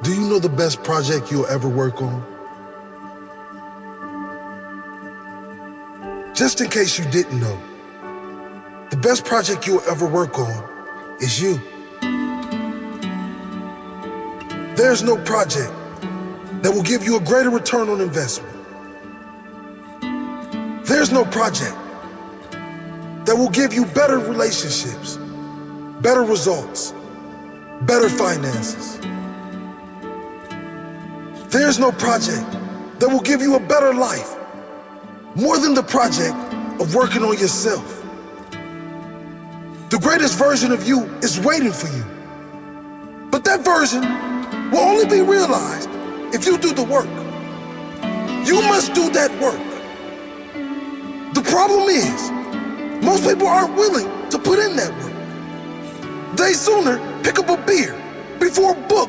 Do you know the best project you'll ever work on? Just in case you didn't know, the best project you'll ever work on is you. There's no project that will give you a greater return on investment. There's no project that will give you better relationships, better results, better finances. There's no project that will give you a better life, more than the project of working on yourself. The greatest version of you is waiting for you. But that version will only be realized if you do the work. You must do that work. The problem is, most people aren't willing to put in that work. They sooner pick up a beer before a book,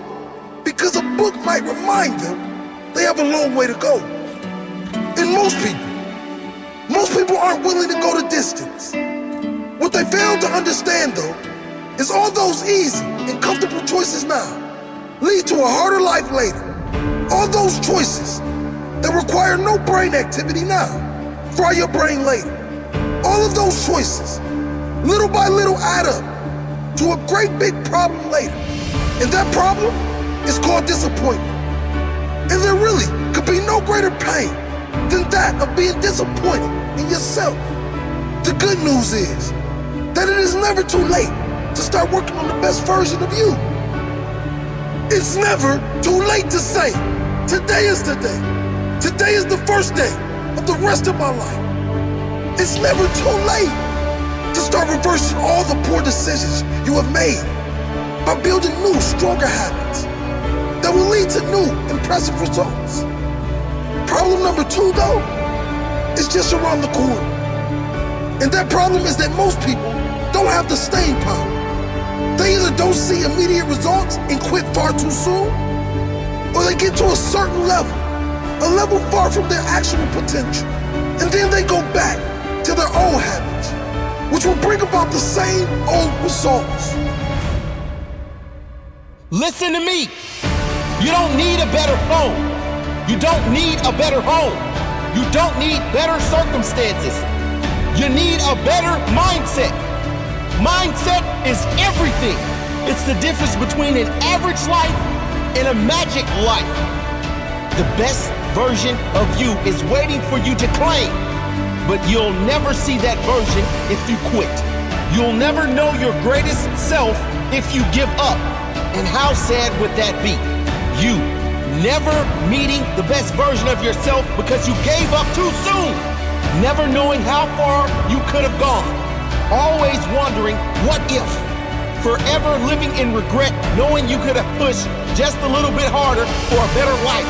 because a book might remind them they have a long way to go. And most people aren't willing to go the distance. What they fail to understand, though, is all those easy and comfortable choices now lead to a harder life later. All those choices that require no brain activity now fry your brain later. All of those choices, little by little, add up to a great big problem later. And that problem is called disappointment. And there really could be no greater pain than that of being disappointed in yourself. The good news is that it is never too late to start working on the best version of you. It's never too late to say, today is the day. Today is the first day of the rest of my life. It's never too late to start reversing all the poor decisions you have made by building new, stronger habits that will lead to new, impressive results. Problem number 2, though, is just around the corner. And that problem is that most people don't have the staying power. They either don't see immediate results and quit far too soon, or they get to a certain level, a level far from their actual potential, and then they go back to their old habits, which will bring about the same old results. Listen to me. You don't need a better phone. You don't need a better home. You don't need better circumstances. You need a better mindset. Mindset is everything. It's the difference between an average life and a magic life. The best version of you is waiting for you to claim, but you'll never see that version if you quit. You'll never know your greatest self if you give up. And how sad would that be? You never meeting the best version of yourself because you gave up too soon. Never knowing how far you could have gone. Always wondering, what if? Forever living in regret, knowing you could have pushed just a little bit harder for a better life.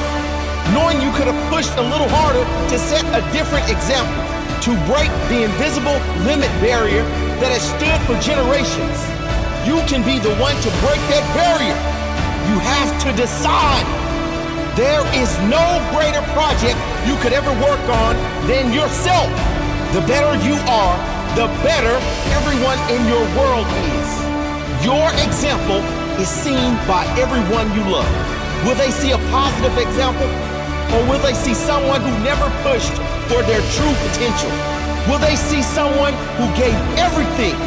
Knowing you could have pushed a little harder to set a different example, to break the invisible limit barrier that has stood for generations. You can be the one to break that barrier. You have to decide. There is no greater project you could ever work on than yourself. The better you are, the better everyone in your world is. Your example is seen by everyone you love. Will they see a positive example, or will they see someone who never pushed for their true potential? Will they see someone who gave everything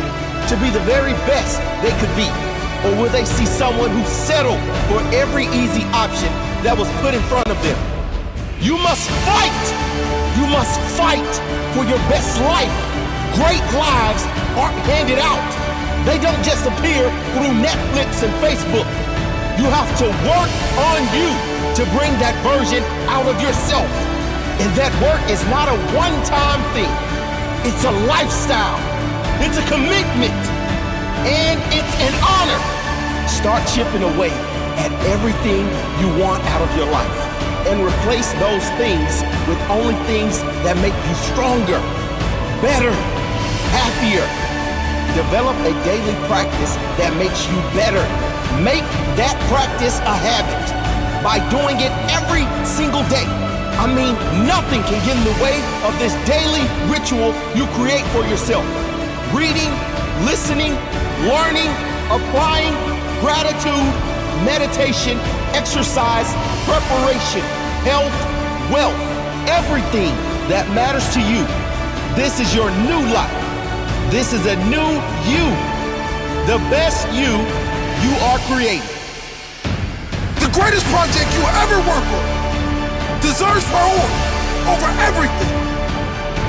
to be the very best they could be? Or will they see someone who settled for every easy option that was put in front of them? You must fight! You must fight for your best life. Great lives aren't handed out. They don't just appear through Netflix and Facebook. You have to work on you to bring that version out of yourself. And that work is not a one-time thing. It's a lifestyle. It's a commitment. And it's an honor. Start chipping away at everything you want out of your life and replace those things with only things that make you stronger, better, happier. Develop a daily practice that makes you better. Make that practice a habit by doing it every single day. I mean, nothing can get in the way of this daily ritual you create for yourself. Reading, listening, learning, applying, gratitude, meditation, exercise, preparation, health, wealth, everything that matters to you. This is your new life. This is a new you. The best you are creating. The greatest project you will ever work on deserves priority over everything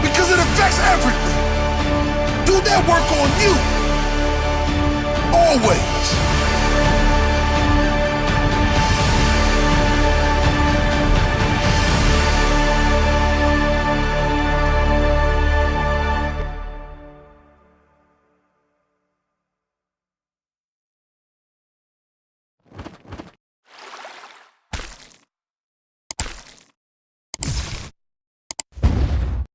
because it affects everything. Do that work on you always.